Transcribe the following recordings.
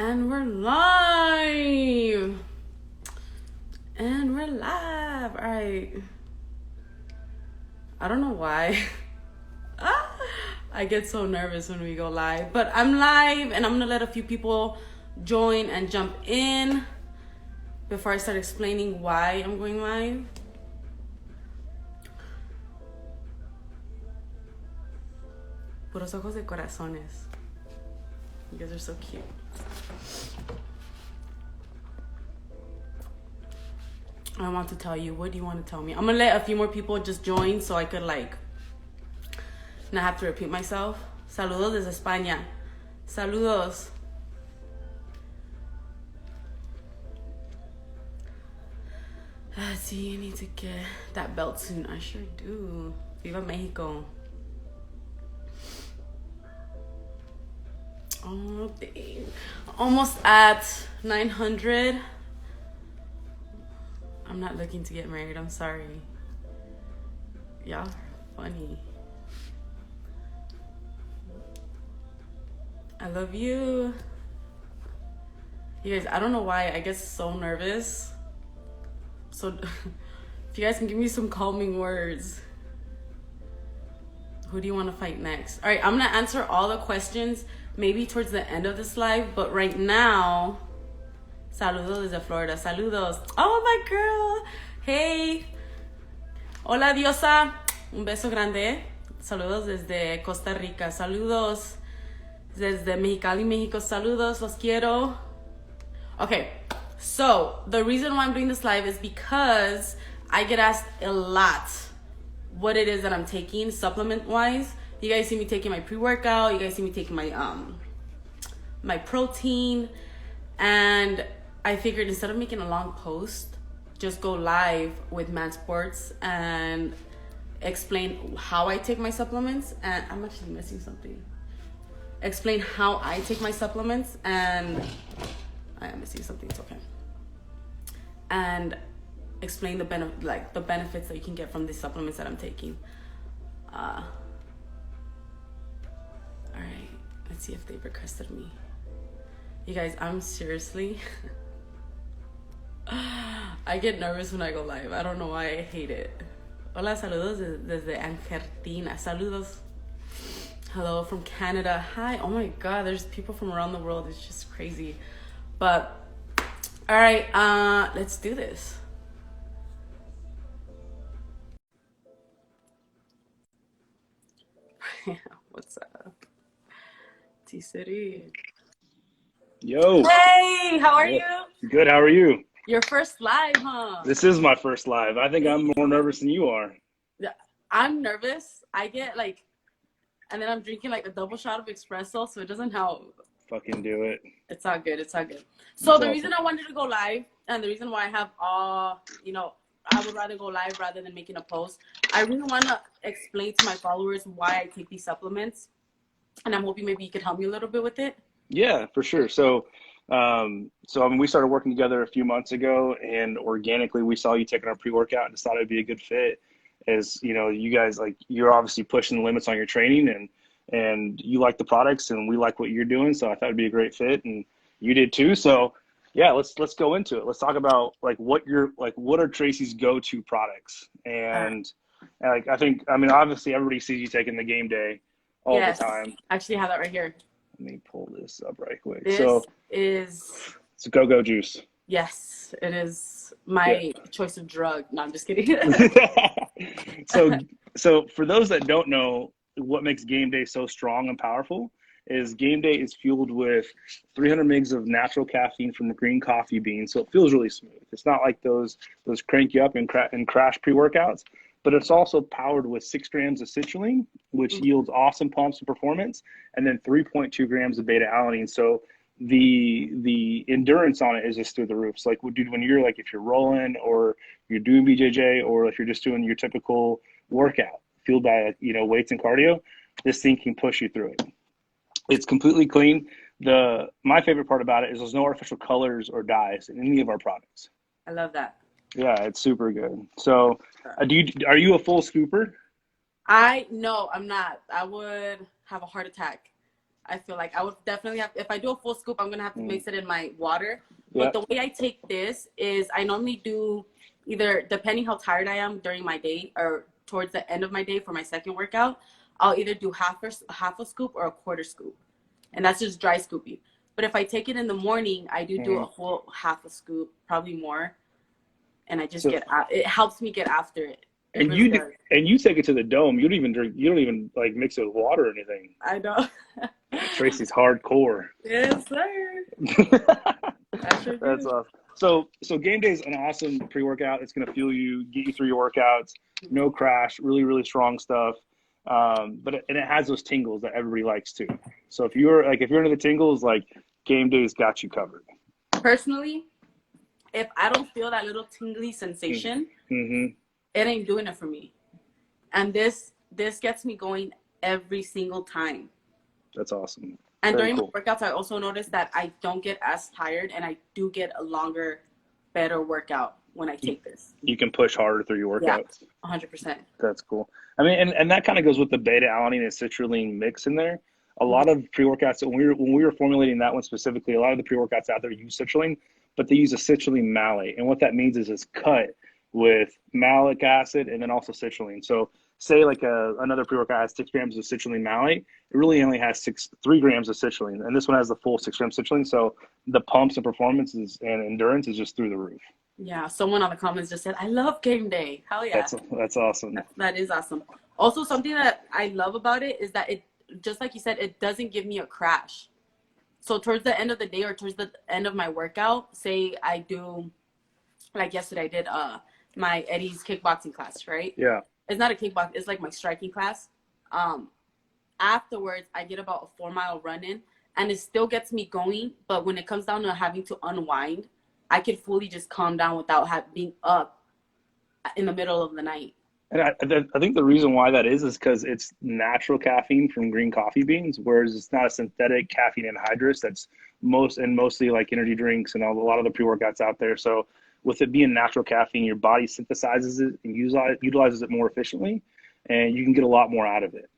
And we're live. And we're live. All right. I don't know why. I get so nervous when we go live. But I'm live and I'm going to let a few people join and jump in before I start explaining why I'm going live. Puros ojos de corazones. You guys are so cute. I want to tell you. What do you want to tell me? I'm going to let a few more people just join so I could not have to repeat myself. Saludos desde España. Saludos. See, I need to get that belt soon. I sure do. Viva Mexico. Oh, dang. Almost at 900. I'm not looking to get married. I'm sorry. Y'all are funny. I love you. You guys, I don't know why I get so nervous. So if you guys can give me some calming words. Who do you want to fight next? All right, I'm going to answer all the questions maybe towards the end of this live. But right now, saludos desde Florida. Saludos. Oh, my girl. Hey. Hola, diosa. Un beso grande. Saludos desde Costa Rica. Saludos desde Mexicali, Mexico. Saludos. Los quiero. Okay. So the reason why I'm doing this live is because I get asked a lot what it is that I'm taking supplement wise. You guys see me taking my pre-workout, you guys see me taking my my protein, and I figured instead of making a long post, just go live with Man Sports and explain how I take my supplements. And I'm actually missing something. Explain how I take my supplements, and I am missing something. It's okay. And explain the benefits that you can get from these supplements that I'm taking. All right, let's see if they requested me. You guys, I'm seriously, I get nervous when I go live. I don't know why, I hate it. Hola, saludos desde Argentina. Saludos. Hello from Canada. Hi. Oh my God, there's people from around the world. It's just crazy. But all right, let's do this. What's up? T-City. Yo. Hey, how are you? Good, how are you? Your first live, huh? This is my first live. I think I'm more nervous than you are. Yeah, I'm nervous. I get and then I'm drinking a double shot of espresso, so it doesn't help. Fucking do it. It's all good. It's all good. So the reason I wanted to go live, and the reason why I have I would rather go live rather than making a post. I really want to explain to my followers why I take these supplements, and I'm hoping maybe you could help me a little bit with it. Yeah, for sure. So, we started working together a few months ago, and organically we saw you taking our pre-workout and decided it'd be a good fit. As you know, you guys you're obviously pushing the limits on your training, and you like the products, and we like what you're doing. So I thought it'd be a great fit, and you did too. So yeah, let's go into it. Let's talk about what are Tracy's go-to products, and obviously everybody sees you taking the game day all the time. I actually have that right here. Let me pull this up right quick. It's go-go juice. Yes, it is my choice of drug. No, I'm just kidding. So for those that don't know, what makes game day so strong and powerful is game day is fueled with 300 mgs of natural caffeine from the green coffee beans. So it feels really smooth. It's not like those crank you up and crash pre-workouts, but it's also powered with 6 grams of citrulline, which yields awesome pumps and performance, and then 3.2 grams of beta alanine. So the endurance on it is just through the roof. So dude, when you're if you're rolling or you're doing BJJ, or if you're just doing your typical workout fueled by weights and cardio, this thing can push you through it. It's completely clean. My favorite part about it is there's no artificial colors or dyes in any of our products. I love that. Yeah, it's super good. So are you a full scooper? No, I'm not. I would have a heart attack. I feel like I would definitely have, if I do a full scoop, I'm going to have to mix it in my water. Yeah. But the way I take this is I normally do either, depending how tired I am during my day or towards the end of my day for my second workout, I'll either do half a scoop or a quarter scoop. And that's just dry scooping. But if I take it in the morning, I do a whole half a scoop, probably more. And I just it helps me get after it. It And really does. and you take it to the dome. You don't even drink. You don't even like mix it with water or anything. I know. Tracy's hardcore. Yes, sir. I sure That's do. awesome. So game day is an awesome pre-workout. It's gonna fuel you, get you through your workouts. No crash. Really, really strong stuff. But it has those tingles that everybody likes too. So if you're into the tingles, like game day's got you covered. Personally, if I don't feel that little tingly sensation, it ain't doing it for me. And this gets me going every single time. That's awesome. And Very during cool. my workouts, I also notice that I don't get as tired, and I do get a longer, better workout when I take this. You can push harder through your workouts. Yeah, 100%. That's cool. I mean, and that kind of goes with the beta-alanine and citrulline mix in there. A lot of pre-workouts, when we were formulating that one specifically, a lot of the pre-workouts out there use citrulline, but they use a citrulline malate. And what that means is it's cut with malic acid and then also citrulline. So say like another pre-workout has 6 grams of citrulline malate, it really only has 3 grams of citrulline. And this one has the full 6 grams of citrulline. So the pumps and performances and endurance is just through the roof. Yeah, someone on the comments just said, I love game day. Hell yeah. That's awesome. That is awesome. Also, something that I love about it is that it, just like you said, it doesn't give me a crash. So towards the end of the day or towards the end of my workout, say I do, like yesterday I did my Eddie's kickboxing class, right? Yeah. It's not a kickbox, it's like my striking class. Afterwards, I get about a 4-mile run in, and it still gets me going. But when it comes down to having to unwind, I can fully just calm down without being up in the middle of the night. And I think the reason why that is because it's natural caffeine from green coffee beans, whereas it's not a synthetic caffeine anhydrous that's mostly like energy drinks and a lot of the pre-workouts out there. So with it being natural caffeine, your body synthesizes it and utilizes it more efficiently, and you can get a lot more out of it.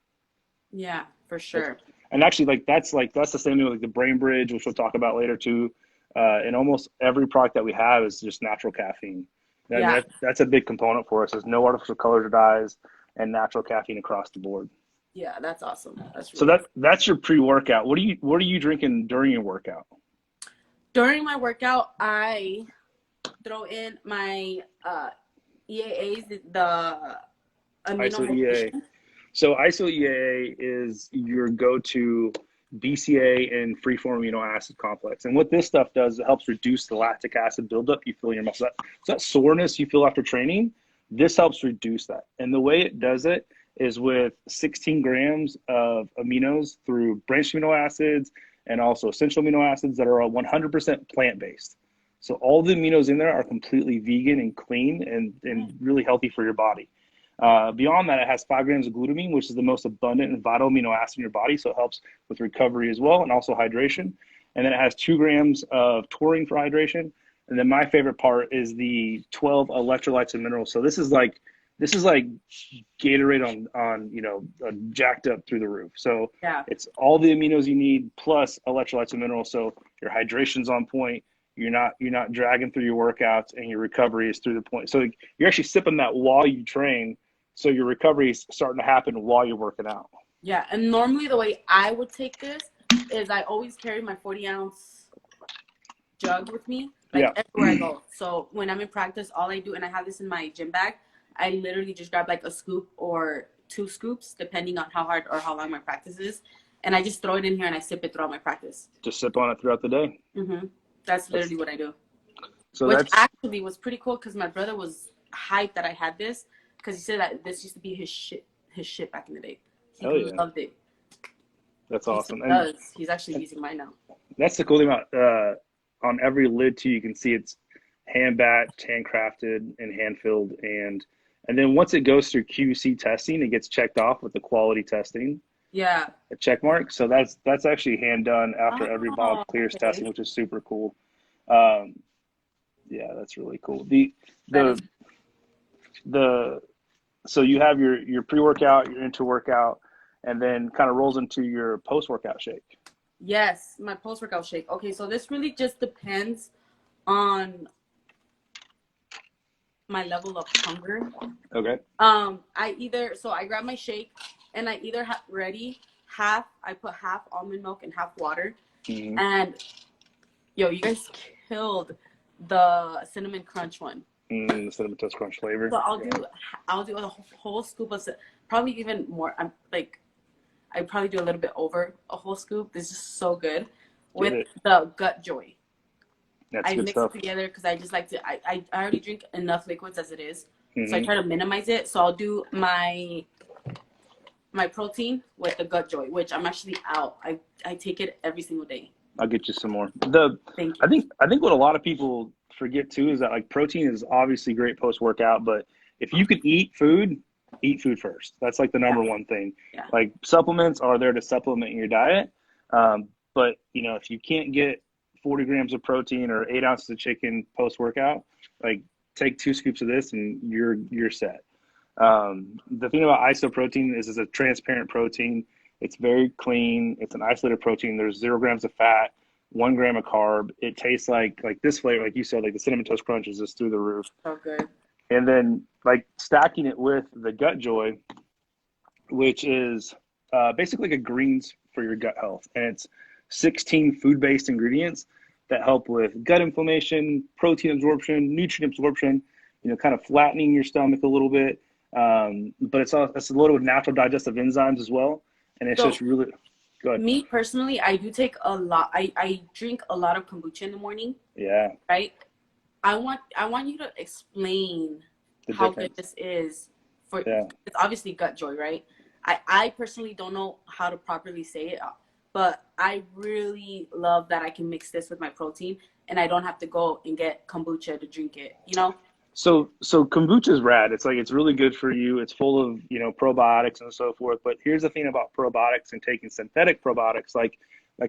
Yeah, for sure. And actually, that's the same thing with like the Brain Bridge, which we'll talk about later too. And almost every product that we have is just natural caffeine. And that's a big component for us. There's no artificial colors or dyes, and natural caffeine across the board. Yeah, that's awesome. That's your pre-workout. What are you drinking during your workout? During my workout, I throw in my EAAs, the amino EAA. So ISO EAA is your go-to BCA and free-form amino acid complex. And what this stuff does, it helps reduce the lactic acid buildup you feel in your muscle. So that soreness you feel after training, this helps reduce that. And the way it does it is with 16 grams of aminos through branched amino acids and also essential amino acids that are 100% plant-based. So all the aminos in there are completely vegan and clean and really healthy for your body. Beyond that, it has 5 grams of glutamine, which is the most abundant and vital amino acid in your body, so it helps with recovery as well and also hydration. And then it has 2 grams of taurine for hydration. And then my favorite part is the 12 electrolytes and minerals. So this is like Gatorade on jacked up through the roof. So it's all the aminos you need plus electrolytes and minerals. So your hydration's on point. You're not dragging through your workouts, and your recovery is through the point. So you're actually sipping that while you train. So your recovery is starting to happen while you're working out. Yeah, and normally the way I would take this is I always carry my 40-ounce jug with me, everywhere I go. So when I'm in practice, all I do, and I have this in my gym bag, I literally just grab like a scoop or 2 scoops, depending on how hard or how long my practice is, and I just throw it in here and I sip it throughout my practice. Just sip on it throughout the day. Mm-hmm. That's literally what I do. So which actually was pretty cool because my brother was hyped that I had this because he said that this used to be his shit back in the day. He loved it. That's awesome. He's actually using mine now. That's the cool thing about on every lid too. You can see it's hand batched, handcrafted, and hand filled, and then once it goes through QC testing, it gets checked off with the quality testing. Yeah. A check mark. So that's actually hand done after every bottle clears testing, which is super cool. Yeah, that's really cool. So you have your pre-workout, your inter-workout, and then kind of rolls into your post-workout shake. Yes, my post-workout shake. Okay, so this really just depends on my level of hunger. Okay. I grab my shake and I either have ready I put half almond milk and half water. Mm-hmm. And yo, you guys killed the cinnamon crunch one. The cinnamon toast crunch flavor. So I'll do a whole scoop of, probably even more. I probably do a little bit over a whole scoop. This is so good with the Gut Joy. That's good mix stuff. it together because I just like to. I already drink enough liquids as it is, Mm-hmm. so I try to minimize it. So I'll do my protein with the Gut Joy, which I'm actually out. I take it every single day. I'll get you some more. Thank you. I think what a lot of people forget too is that like protein is obviously great post workout, but if you could eat food first. That's like the number one thing. Yeah. Like supplements are there to supplement your diet, but you know if you can't get 40 grams of protein or 8 ounces of chicken post workout, like take 2 scoops of this and you're set. The thing about isoprotein is it's a transparent protein. It's very clean. It's an isolated protein. There's 0 grams of fat, 1 gram of carb. It tastes like this flavor, like you said, like the cinnamon toast crunch is just through the roof. So good. And then like stacking it with the Gut Joy, which is basically like a greens for your gut health. And it's 16 food-based ingredients that help with gut inflammation, protein absorption, nutrient absorption, you know, kind of flattening your stomach a little bit. But it's loaded with natural digestive enzymes as well. And it's just really good. Me personally, I do take a lot. I drink a lot of kombucha in the morning. Yeah. Right? I want you to explain how good this is it's obviously Gut Joy, right? I personally don't know how to properly say it, but I really love that I can mix this with my protein and I don't have to go and get kombucha to drink it, you know? So kombucha is rad. It's like, it's really good for you. It's full of, you know, probiotics and so forth. But here's the thing about probiotics and taking synthetic probiotics like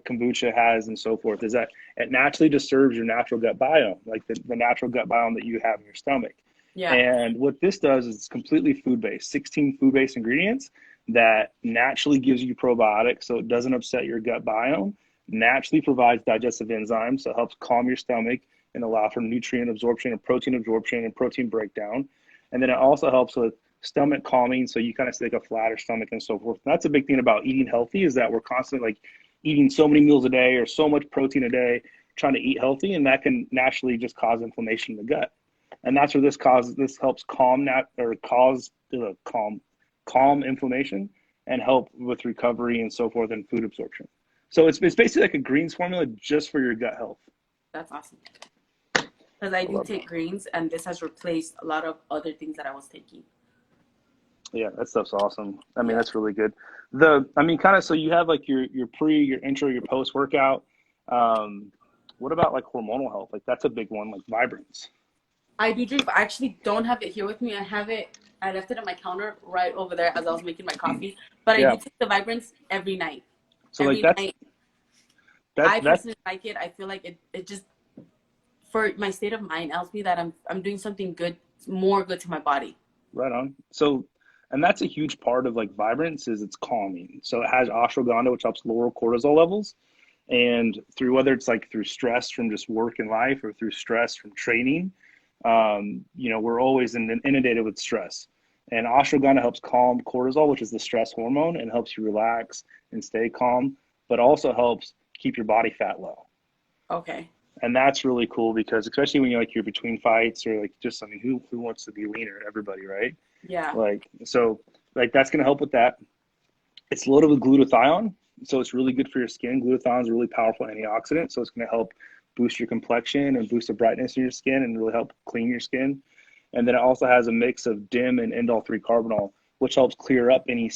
kombucha has and so forth, is that it naturally disturbs your natural gut biome, like the natural gut biome that you have in your stomach. Yeah. And what this does is it's completely food-based, 16 food-based ingredients that naturally gives you probiotics so it doesn't upset your gut biome, naturally provides digestive enzymes, so it helps calm your stomach and allow for nutrient absorption and protein breakdown. And then it also helps with stomach calming, so you kind of take a flatter stomach and so forth. And that's a big thing about eating healthy, is that we're constantly like eating so many meals a day or so much protein a day, trying to eat healthy, and that can naturally just cause inflammation in the gut. And that's where this helps calm inflammation and help with recovery and so forth and food absorption. So it's basically like a greens formula just for your gut health. That's awesome. Because I do take greens, and this has replaced a lot of other things that I was taking. Yeah, that stuff's awesome. I mean, that's really good. So you have like your pre, your intro, your post workout. What about like hormonal health? Like that's a big one, like Vibrance. I do drink, but I actually don't have it here with me. I left it on my counter right over there as I was making my coffee. But I do take the Vibrance every night. So every night. I personally like it. I feel like it just, for my state of mind, tells me that I'm doing something good, more good to my body. Right on. So, and that's a huge part of like Vibrance is it's calming. So it has ashwagandha, which helps lower cortisol levels. And whether it's like through stress from just work and life or through stress from training, you know, we're always inundated with stress. And ashwagandha helps calm cortisol, which is the stress hormone, and helps you relax and stay calm, but also helps keep your body fat low. Okay. And that's really cool because especially when you're between fights or like just, I mean, who wants to be leaner? Everybody, right? Yeah. So that's going to help with that. It's loaded with glutathione. So it's really good for your skin. Glutathione is a really powerful antioxidant. So it's going to help boost your complexion and boost the brightness of your skin and really help clean your skin. And then it also has a mix of DIM and indole-3 carbinol, which helps clear up any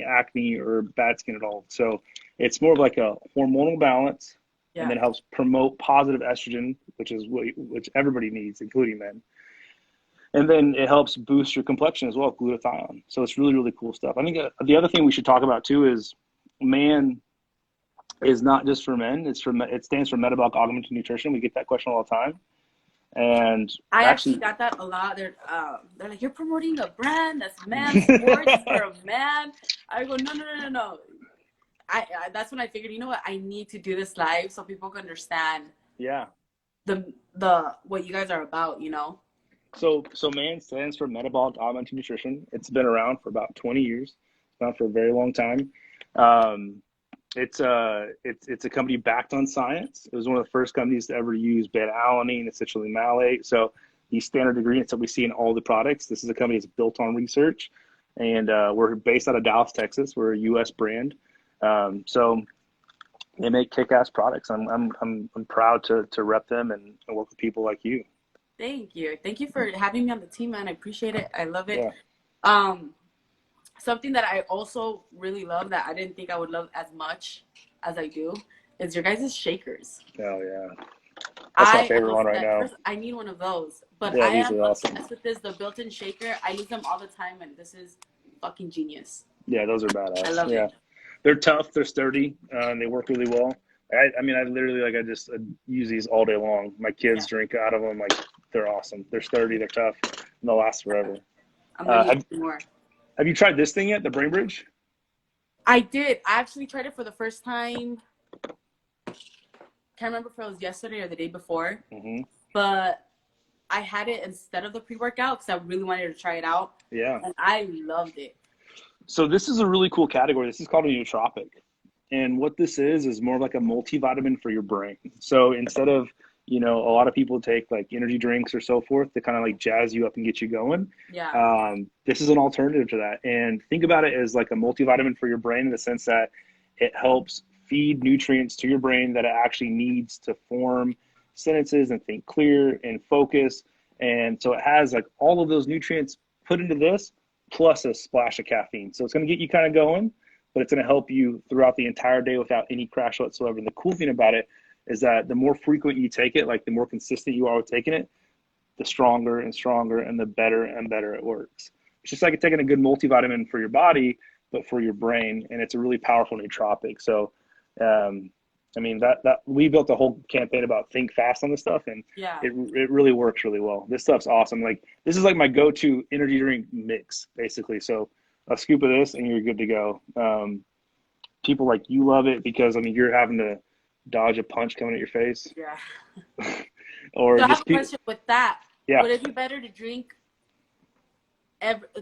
acne or bad skin at all. So it's more of like a hormonal balance, and then helps promote positive estrogen, which everybody needs, including men. And then it helps boost your complexion as well, glutathione. So it's really, really cool stuff. I think the other thing we should talk about too is MAN is not just for men. It stands for metabolic augmented nutrition. We get that question all the time. And I actually actually, got that a lot. They're like, you're promoting a brand that's man sports for a man. I go, no, no, no, no, no. That's when I figured, you know what, I need to do this live so people can understand yeah. the what you guys are about, you know. So MAN stands for Metabolic Augmented Nutrition. It's been around for about 20 years. It's been around for a very long time. Um, it's a company backed on science. It was one of the first companies to ever use beta-alanine, essentially malate. So these standard ingredients that we see in all the products. This is a company that's built on research, and we're based out of Dallas, Texas. We're a U.S. brand. So they make kick-ass products. I'm proud to rep them and work with people like you. Thank you. Thank you for having me on the team, man. I appreciate it. I love it. Yeah. Um, Something that I also really love that I didn't think I would love as much as I do is your guys' shakers. Oh yeah. That's my I am favorite one right obsessed. now. First, I need one of those, but Yeah, I these am are awesome. obsessed with the built-in shaker. I use them all the time, and this is fucking genius. Yeah, those are I badass. love Yeah, it. they're tough. They're stirdy. And they work really well. I mean, I literally I just use these all day long. My kids Yeah, drink out of them. Like they're awesome. They're sturdy. They're tough. And they'll last forever. I'm gonna Uh, need have more. Have you tried this thing yet? The Brain Bridge? I did. I actually tried it for the first time. Can't remember if it was yesterday or the day before, Mm-hmm. but I had it instead of the pre-workout because I really wanted to try it out, Yeah. and I loved it. So this is a really cool category. This is called a nootropic. And what this is more like a multivitamin for your brain. So instead of, a lot of people take like energy drinks or so forth to kind of like jazz you up and get you going. Yeah. This is an alternative to that. And think about it as like a multivitamin for your brain in the sense that it helps feed nutrients to your brain that it actually needs to form sentences and think clear and focus. And so it has like all of those nutrients put into this plus a splash of caffeine. So it's going to get you kind of going, but it's going to help you throughout the entire day without any crash whatsoever. And the cool thing about it is that the more frequent you take it, like the more consistent you are with taking it, the stronger and stronger and the better and better it works. It's just like taking a good multivitamin for your body, but for your brain. And it's a really powerful nootropic. So, I mean, that we built a whole campaign about think fast on this stuff, and Yeah. it really works really well. This stuff's awesome. Like this is like my go-to energy drink mix, basically. So a scoop of this, and you're good to go. People like you love it because I mean you're having to dodge a punch coming at your face, Yeah. or So I have just a question with that. yeah. Would it be better to drink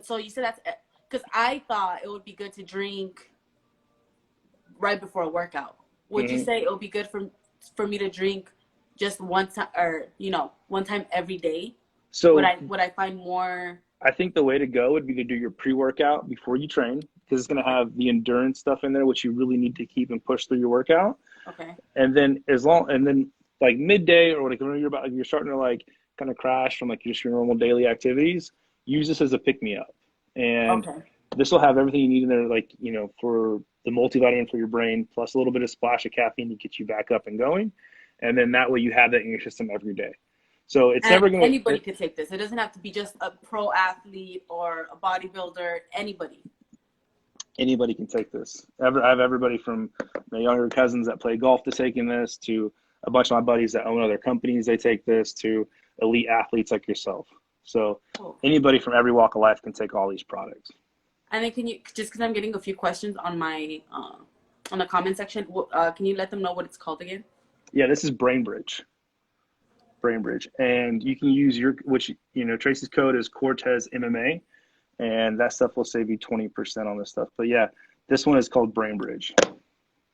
so you said that's because I thought it would be good to drink right before a workout. Would you Mm-hmm. say it would be good for me to drink just one time or one time every day? Would So I find more? I think the way to go would be to do your pre-workout before you train because it's going to Okay. have the endurance stuff in there, which you really need to keep and push through your workout. Okay. And then like midday or like when you're starting to like kind of crash from like just your normal daily activities, use this as a pick me up. And Okay. this will have everything you need in there, like, for the multivitamin for your brain, plus a little bit of splash of caffeine to get you back up and going. And then that way you have that in your system every day. So it's And never going anybody to, could take this. It doesn't have to be just a pro athlete or a bodybuilder. Anybody. anybody can take this. I have everybody from my younger cousins that play golf to taking this to a bunch of my buddies that own other companies. They take this to elite athletes like yourself. So Cool. anybody from every walk of life can take all these products. And then can you just because I'm getting a few questions on my on the comment section, can you let them know what it's called again? Yeah, this is BrainBridge. BrainBridge, and you can use Tracy's code is Cortez MMA, and that stuff will save you 20% on this stuff. But yeah, this one is called BrainBridge. Oh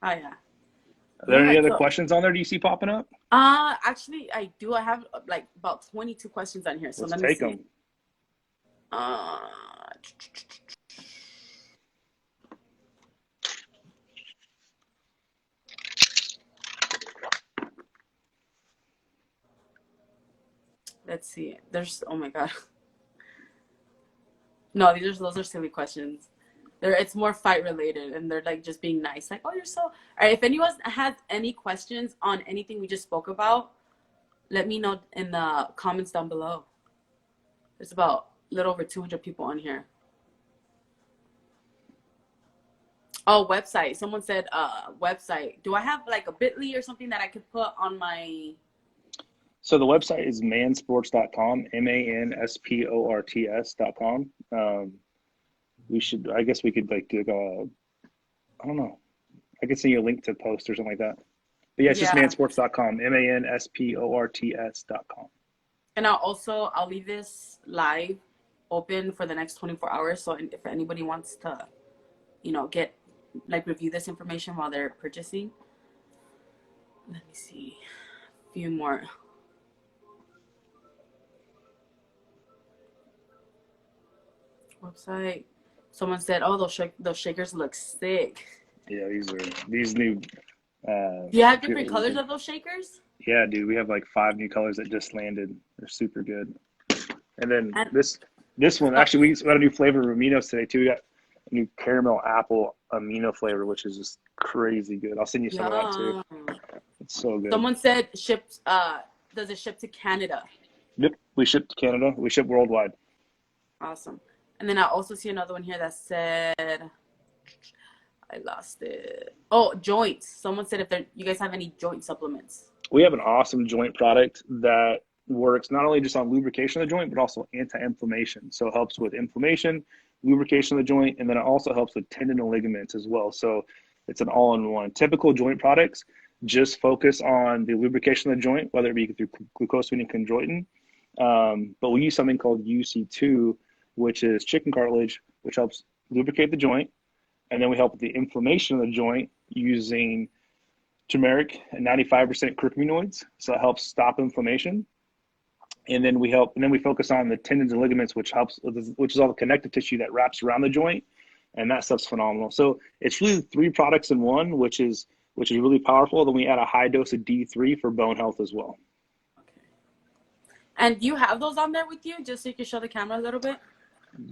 yeah. Are there Yeah. any other So, questions on there? Do you see popping up? actually, I do. I have like about 22 questions on here. So Let's let me take see. them. Uh, let's see. There's oh my god. No, those are silly questions. It's more fight related, and they're like just being nice. Like, oh, you're so. All right. If anyone has any questions on anything we just spoke about, let me know in the comments down below. There's about a little over 200 people on here. Oh, website. Someone said website. Do I have like a bit.ly or something that I could put on my So the website is mansports.com, mansports.com. I guess we could like do I don't know. I could send you a link to post or something like that. But yeah, it's just Yeah. mansports.com, mansports.com. And I'll leave this live open for the next 24 hours. So if anybody wants to, review this information while they're purchasing. Let me see. A few more. Website. Someone said, "Oh, those shakers look sick." Yeah, these new. Do you have different colors of those shakers? Yeah, dude, we have like 5 new colors that just landed. They're super good. And then this one, actually, we got a new flavor of aminos today too. We got a new caramel apple amino flavor, which is just crazy good. I'll send you some of that too. It's so good. Someone said does it ship to Canada? Yep, we ship to Canada. We ship worldwide. Awesome. And then I also see another one here that said, I lost it. Oh, joints. Someone said if you guys have any joint supplements. We have an awesome joint product that works not only just on lubrication of the joint, but also anti-inflammation. So it helps with inflammation, lubrication of the joint, and then it also helps with tendon and ligaments as well. So it's an all-in-one. Typical joint products just focus on the lubrication of the joint, whether it be through glucosamine and chondroitin. But we use something called UC2, which is chicken cartilage, which helps lubricate the joint. And then we help with the inflammation of the joint using turmeric and 95% curcuminoids. So it helps stop inflammation. And then we focus on the tendons and ligaments, which is all the connective tissue that wraps around the joint. And that stuff's phenomenal. So it's really 3 products in one, which is really powerful. Then we add a high dose of D3 for bone health as well. Okay. And do you have those on there with you, just so you can show the camera a little bit?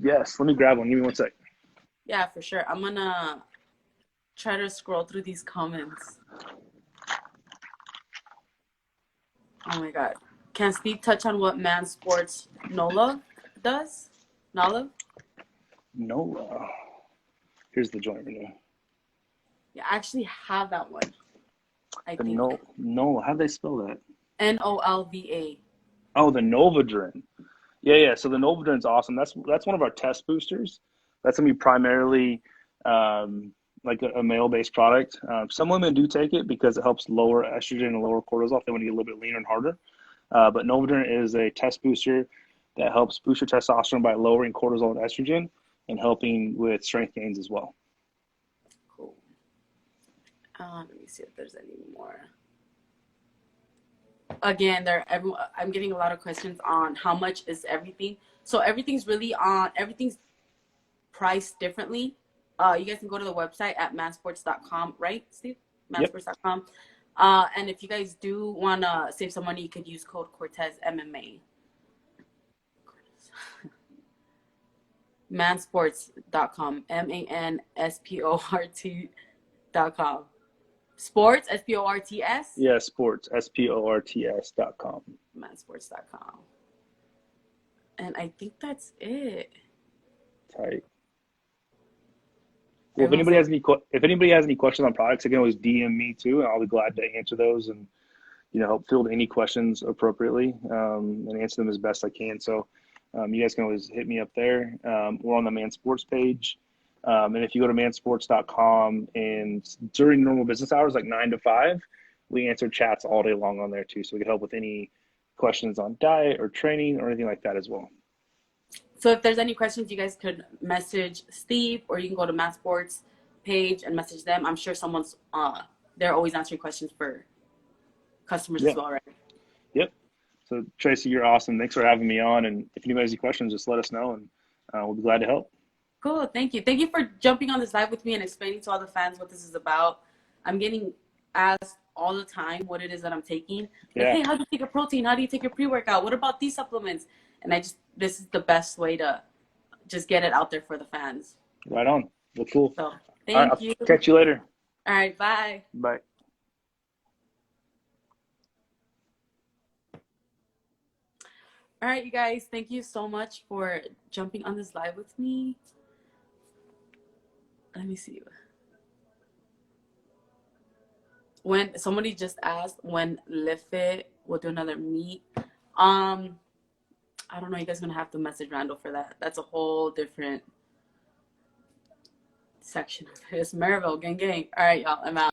Yes. Let me grab one. Give me one sec. Yeah, for sure. I'm going to try to scroll through these comments. Oh, my God. Can Steve touch on what Man Sports NOLA does? NOLA? NOLA. Here's the joint renew. Yeah, I actually have that one. I think. NOLA. How'd they spell that? NOLVA. Oh, the Novadrin. Yeah. So the Novadrin's awesome. That's one of our test boosters. That's gonna be primarily like a male-based product. Some women do take it because it helps lower estrogen and lower cortisol if they want to get a little bit leaner and harder. But Novadrin is a test booster that helps boost your testosterone by lowering cortisol and estrogen and helping with strength gains as well. Cool. Let me see if there's any more. Again, I'm getting a lot of questions on how much is everything. So everything's priced differently. You guys can go to the website at mansports.com, right, Steve? Mansports.com. And if you guys do want to save some money, you could use code Cortez MMA. Mansports.com. MANSPORT.com. Sports, SPORTS? Yeah, sports, SPORTS.com. Mansports.com. And I think that's it. Tight. Well, if anybody has any questions on products, they can always DM me too, and I'll be glad to answer those and help field any questions appropriately and answer them as best I can. So you guys can always hit me up there. We're on the Man Sports page, and if you go to mansports.com and during normal business hours, like 9 to 5, we answer chats all day long on there too. So we can help with any questions on diet or training or anything like that as well. So if there's any questions, you guys could message Steve, or you can go to Matt Sports page and message them. I'm sure someone's they're always answering questions for customers as well, right? Yep. So Tracy, you're awesome. Thanks for having me on. And if anybody has any questions, just let us know, and we'll be glad to help. Cool. Thank you. Thank you for jumping on this live with me and explaining to all the fans what this is about. I'm getting asked all the time what it is that I'm taking. Like, hey, how do you take a protein? How do you take your pre-workout? What about these supplements? And this is the best way to just get it out there for the fans. Right on. Well, cool. So thank you. I'll catch you later. All right. Bye. Bye. All right, you guys. Thank you so much for jumping on this live with me. Let me see. When somebody just asked when Lift It we'll do another meet. I don't know. You guys are gonna have to message Randall for that. That's a whole different section of it. It's Maryville, gang, gang. All right, y'all. I'm out.